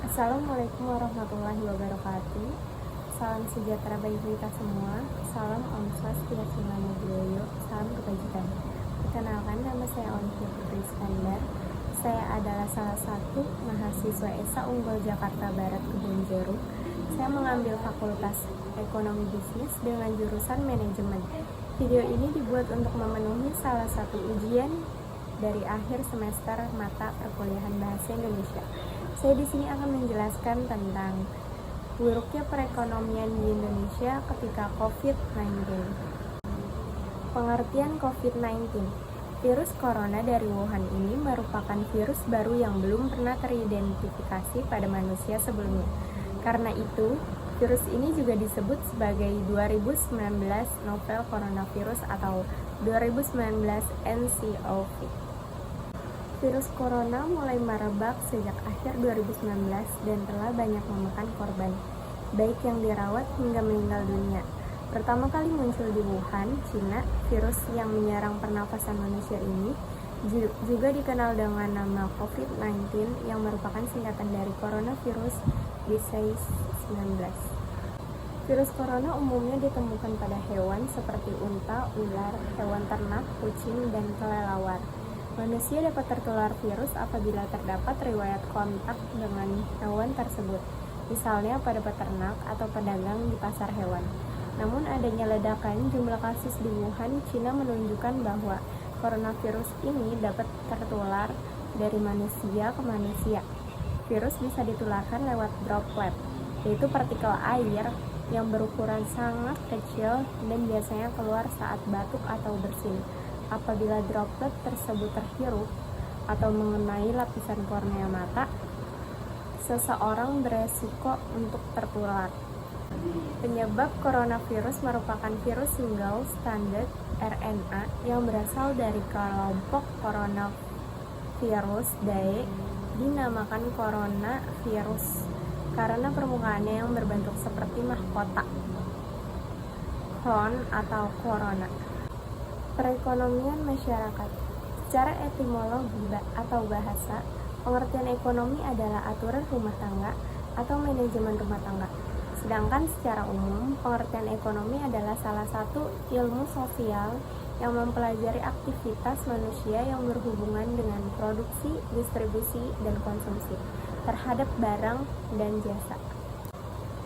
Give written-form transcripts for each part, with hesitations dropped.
Assalamualaikum warahmatullahi wabarakatuh. Salam sejahtera bagi kita semua. Salam Om Swastiastu Namo Buddhaya. Salam kebajikan. Perkenalkan, nama saya Olivia Putri Iskandar. Saya adalah salah satu mahasiswa ESA Unggul Jakarta Barat Kebonjeruk. Saya mengambil Fakultas Ekonomi Bisnis dengan jurusan Manajemen. Video ini dibuat untuk memenuhi salah satu ujian dari akhir semester mata perkuliahan Bahasa Indonesia. Saya di sini akan menjelaskan tentang buruknya perekonomian di Indonesia ketika COVID-19. Pengertian COVID-19. Virus corona dari Wuhan ini merupakan virus baru yang belum pernah teridentifikasi pada manusia sebelumnya. Karena itu, virus ini juga disebut sebagai 2019 novel coronavirus atau 2019 nCoV. Virus corona mulai merebak sejak akhir 2019 dan telah banyak memakan korban, baik yang dirawat hingga meninggal dunia. Pertama kali muncul di Wuhan, Cina, virus yang menyerang pernafasan manusia ini juga dikenal dengan nama COVID-19 yang merupakan singkatan dari Coronavirus Disease 19. Virus corona umumnya ditemukan pada hewan seperti unta, ular, hewan ternak, kucing, dan kelelawar. Manusia dapat tertular virus apabila terdapat riwayat kontak dengan hewan tersebut, misalnya pada peternak atau pedagang di pasar hewan. Namun adanya ledakan jumlah kasus di Wuhan, Cina menunjukkan bahwa coronavirus ini dapat tertular dari manusia ke manusia. Virus bisa ditularkan lewat droplet, yaitu partikel air yang berukuran sangat kecil dan biasanya keluar saat batuk atau bersin. Apabila droplet tersebut terhirup atau mengenai lapisan kornea mata, seseorang beresiko untuk tertular. Penyebab coronavirus merupakan virus single stranded RNA yang berasal dari kelompok coronavirus Dae, dinamakan coronavirus karena permukaannya yang berbentuk seperti mahkota clown atau corona. Perekonomian masyarakat. Secara etimologi atau bahasa, pengertian ekonomi adalah aturan rumah tangga atau manajemen rumah tangga. Sedangkan secara umum, pengertian ekonomi adalah salah satu ilmu sosial yang mempelajari aktivitas manusia yang berhubungan dengan produksi, distribusi, dan konsumsi terhadap barang dan jasa.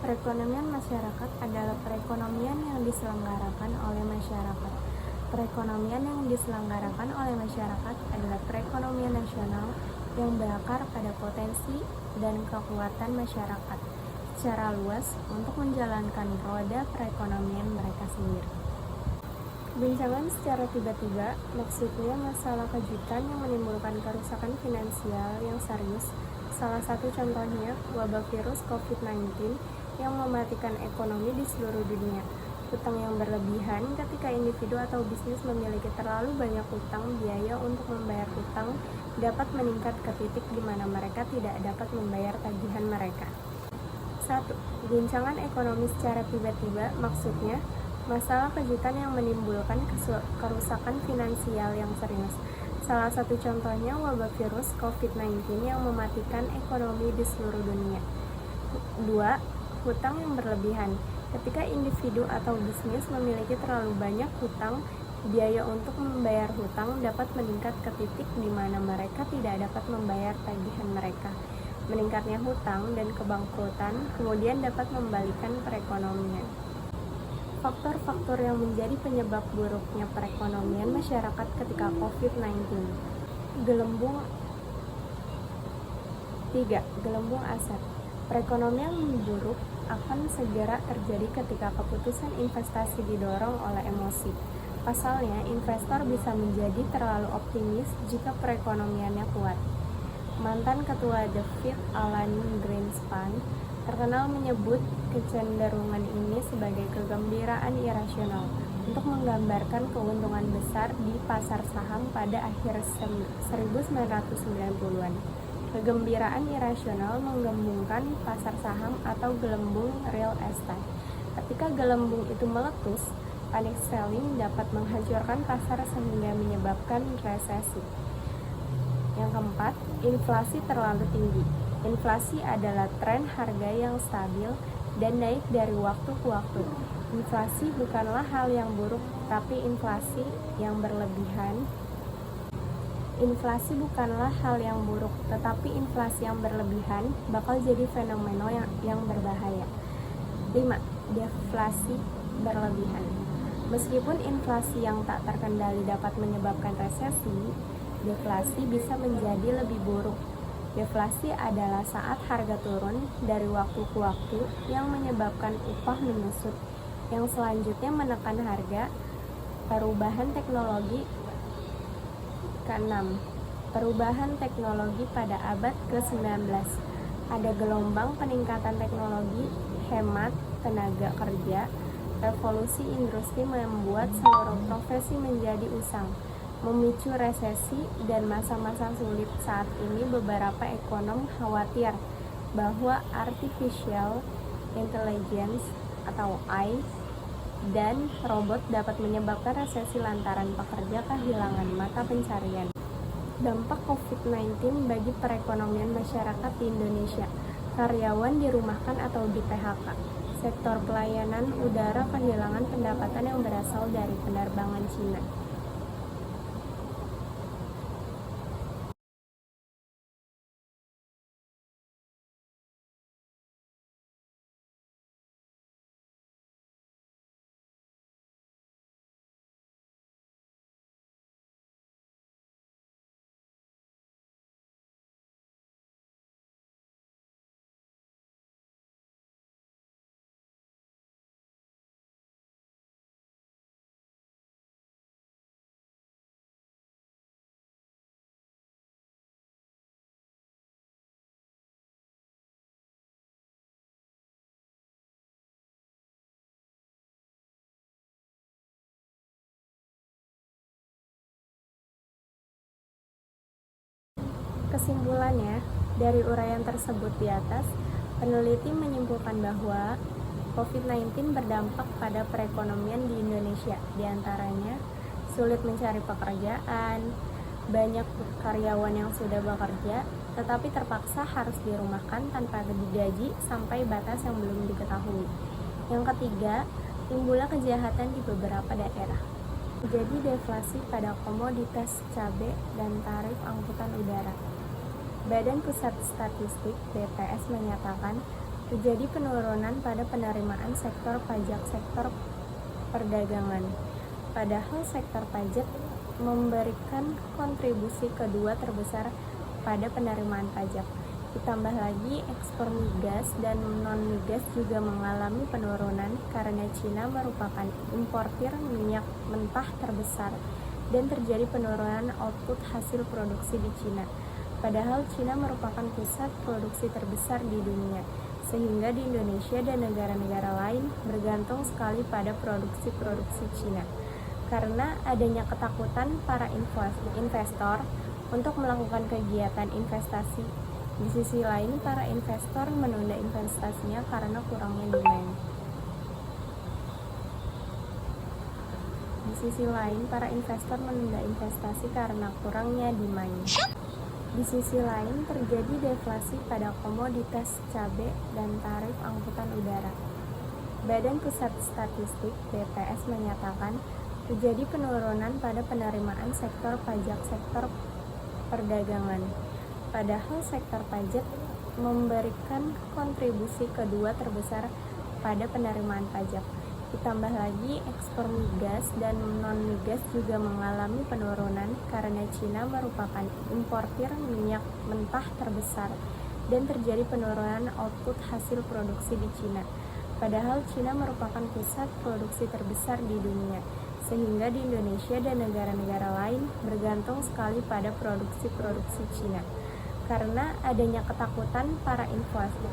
Perekonomian masyarakat adalah perekonomian yang diselenggarakan oleh masyarakat. Perekonomian yang diselenggarakan oleh masyarakat adalah perekonomian nasional yang berakar pada potensi dan kekuatan masyarakat secara luas untuk menjalankan roda perekonomian mereka sendiri. Guncangan secara tiba-tiba maksudnya masalah kejutan yang menimbulkan kerusakan finansial yang serius. Salah satu contohnya wabah virus COVID-19 yang mematikan ekonomi di seluruh dunia. Hutang yang berlebihan. Ketika individu atau bisnis memiliki terlalu banyak hutang, biaya untuk membayar hutang dapat meningkat ke titik di mana mereka tidak dapat membayar tagihan mereka. 1. Guncangan ekonomi secara tiba-tiba maksudnya masalah kejutan yang menimbulkan kerusakan finansial yang serius. Salah satu contohnya wabah virus COVID-19 yang mematikan ekonomi di seluruh dunia. 2. Hutang yang berlebihan. Ketika individu atau bisnis memiliki terlalu banyak hutang, biaya untuk membayar hutang dapat meningkat ke titik di mana mereka tidak dapat membayar tagihan mereka. Meningkatnya hutang dan kebangkrutan kemudian dapat membalikkan perekonomian. Faktor-faktor yang menjadi penyebab buruknya perekonomian masyarakat ketika COVID-19. 3. Gelembung aset. Perekonomian buruk akan segera terjadi ketika keputusan investasi didorong oleh emosi. Pasalnya, investor bisa menjadi terlalu optimis jika perekonomiannya kuat. Mantan ketua The Fed, Alan Greenspan, terkenal menyebut kecenderungan ini sebagai kegembiraan irasional untuk menggambarkan keuntungan besar di pasar saham pada akhir 1990-an. Kegembiraan irasional menggembungkan pasar saham atau gelembung real estate. Ketika gelembung itu meletus, panic selling dapat menghancurkan pasar sehingga menyebabkan resesi. Yang keempat, inflasi terlalu tinggi. Inflasi adalah tren harga yang stabil dan naik dari waktu ke waktu. Inflasi bukanlah hal yang buruk, tapi inflasi yang berlebihan bakal jadi fenomena yang berbahaya. 5. Deflasi berlebihan. Meskipun inflasi yang tak terkendali dapat menyebabkan resesi, deflasi bisa menjadi lebih buruk. Deflasi adalah saat harga turun dari waktu ke waktu yang menyebabkan upah menyusut, yang selanjutnya menekan harga. Perubahan teknologi ke-6. Perubahan teknologi pada abad ke-19. Ada gelombang peningkatan teknologi, hemat tenaga kerja, revolusi industri membuat seluruh profesi menjadi usang, memicu resesi dan masa-masa sulit. Saat ini beberapa ekonom khawatir bahwa artificial intelligence atau AI dan robot dapat menyebabkan resesi lantaran pekerja kehilangan mata pencarian. Dampak COVID-19 bagi perekonomian masyarakat di Indonesia. Karyawan dirumahkan atau di PHK. Sektor pelayanan udara kehilangan pendapatan yang berasal dari penerbangan Cina. Kesimpulannya, dari uraian tersebut di atas, peneliti menyimpulkan bahwa COVID-19 berdampak pada perekonomian di Indonesia, diantaranya sulit mencari pekerjaan, banyak karyawan yang sudah bekerja, tetapi terpaksa harus dirumahkan tanpa digaji sampai batas yang belum diketahui. Yang ketiga, timbullah kejahatan di beberapa daerah. Jadi deflasi pada komoditas cabai dan tarif angkutan udara. Badan Pusat Statistik (BPS) menyatakan terjadi penurunan pada penerimaan sektor pajak sektor perdagangan. Padahal sektor pajak memberikan kontribusi kedua terbesar pada penerimaan pajak. Ditambah lagi ekspor migas dan non-migas juga mengalami penurunan karena Cina merupakan importir minyak mentah terbesar dan terjadi penurunan output hasil produksi di Cina. Padahal Cina merupakan pusat produksi terbesar di dunia, sehingga di Indonesia dan negara-negara lain bergantung sekali pada produksi Cina. Karena adanya ketakutan para investor untuk melakukan kegiatan investasi. Di sisi lain, para investor menunda investasinya karena kurangnya demand. Di sisi lain, terjadi deflasi pada komoditas cabai dan tarif angkutan udara. Badan Pusat Statistik (BPS) menyatakan terjadi penurunan pada penerimaan sektor pajak sektor perdagangan. Padahal sektor pajak memberikan kontribusi kedua terbesar pada penerimaan pajak. Ditambah lagi ekspor migas dan non-migas juga mengalami penurunan karena Cina merupakan importir minyak mentah terbesar dan terjadi penurunan output hasil produksi di Cina. Padahal Cina merupakan pusat produksi terbesar di dunia, sehingga di Indonesia dan negara-negara lain bergantung sekali pada produksi Cina. Karena adanya ketakutan para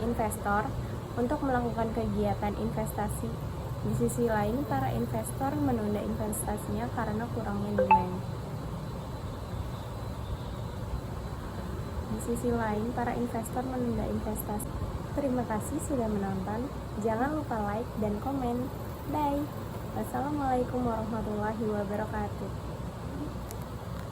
investor untuk melakukan kegiatan investasi. Di sisi lain, para investor menunda investasinya karena kurangnya demand. Terima kasih sudah menonton. Jangan lupa like dan komen. Bye. Wassalamualaikum warahmatullahi wabarakatuh.